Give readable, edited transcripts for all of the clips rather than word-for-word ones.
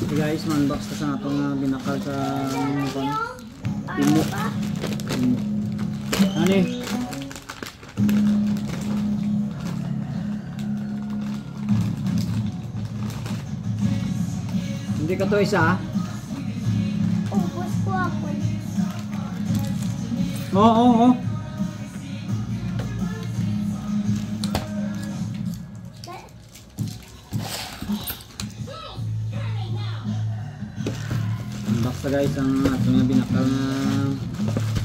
Okay guys, man-box ka sa atong binakal sa timo. Ano eh? Hindi ka to isa? Ubus ko ako. Oo. Basta guys, ang atong binakal na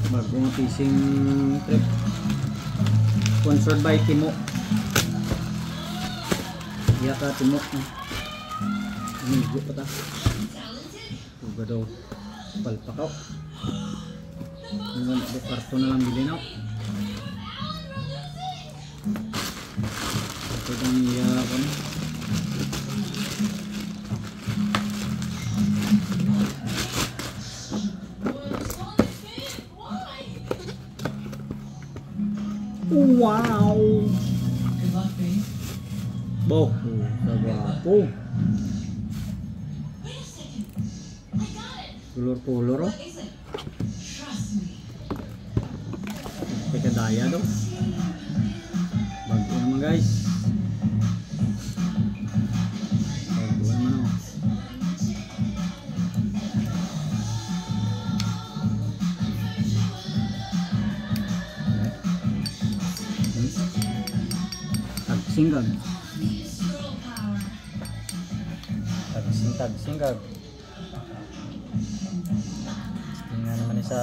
bagong fishing trip sponsored by Timo. Iya ka Timo. Inigo pa ta. Tuga daw palpakaw. Ngayon do karton na lang bilhin ako. Ito ang iya ko. Wow. Bo, sagwapo. Pulor-pulor oh. Pekadaya daw. Bago naman guys. Bago naman oh. Tagsinggag. Tagsinggag. Tingnan naman sa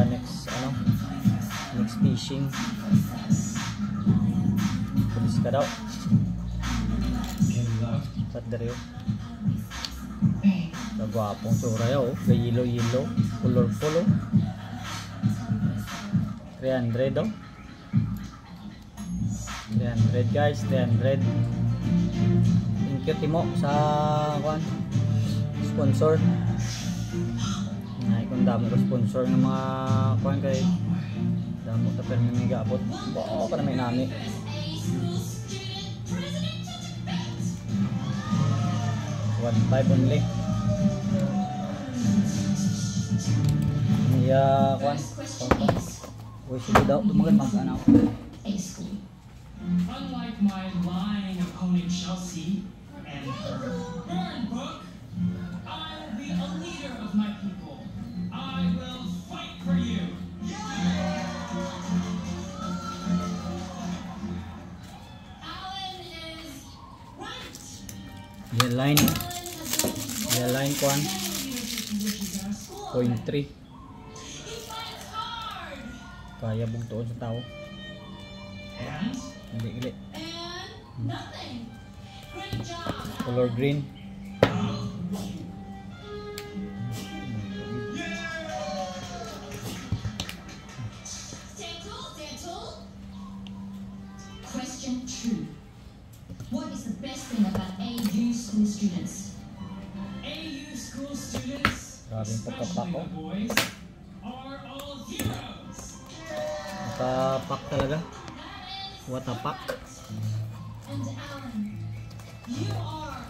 next next fishing. Pulis ka daw. Sat dari sa gwapong tsura yaw. Yellow, colorful 300 daw. 300 guys, 300. Thank you Timo sa sponsor. Ay kung damo ko sponsor ng mga kay damo ta pero may gaabot. Oo para may nami. $1.5 only. Iya Uy, sige daw tumagan mag-ano. Unlike my lying opponent Chelsea and her burn book, I will be a leader of my people. I will fight for you. Alan is right. The line 1.3. Kaya bugtuon sa tao. Hindi gili. Color green. Question 2. What is the best thing about AU school students? AU school students, Grabe yung especially pagkapak the boys, are all heroes. Nakapak talaga. What a pack. And Alan, you are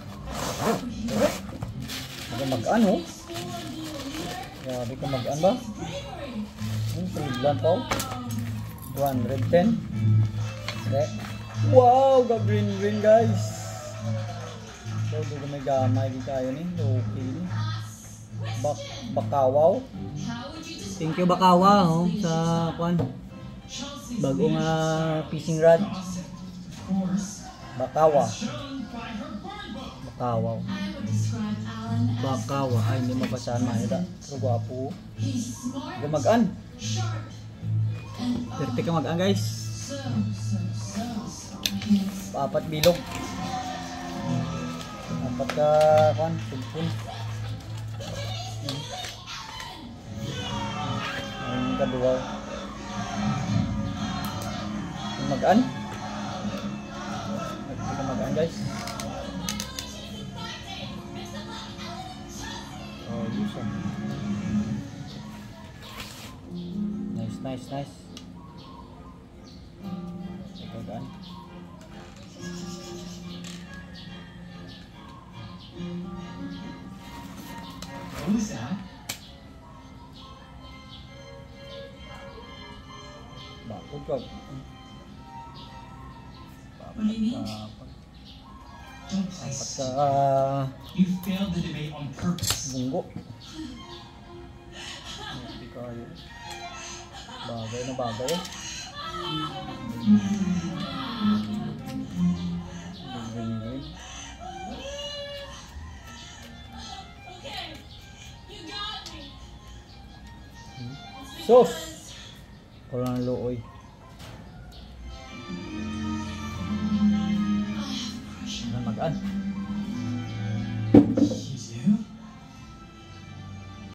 Mag-an oh. school and be a leader. Grabe ka mag-an ba? Bravery. Suliglan pa oh. 210. Okay. Wow, green guys. So, doon may gamay di kayo ni. Okay ni. Bakawaw. How would you describe Thank you Bakawa oh, sa kwan. Bagong fishing rod. Bakawa. Bakawa. I would describe Alan as Bakawa. Ay, hindi mapasahan mahida. Pero gwapo. he's smart, Mag-an. sharp, and Dirty ka mag-an guys. so handsome. Apat bilog. Apat ka kwan. Tugpon. Ang kaduwaw. Mag-an. Dirty ka mag-an guys. Oh, yun. Nice. Mag-an. What was that? Bakod ka. What do you mean? Don't play Dapat stupid. ka You failed the debate on purpose. bunggo. Hindi kayo. Bagay na bagay. Ganyan. Okay, you got me. Sus! Wala ng looy. Ano magaan?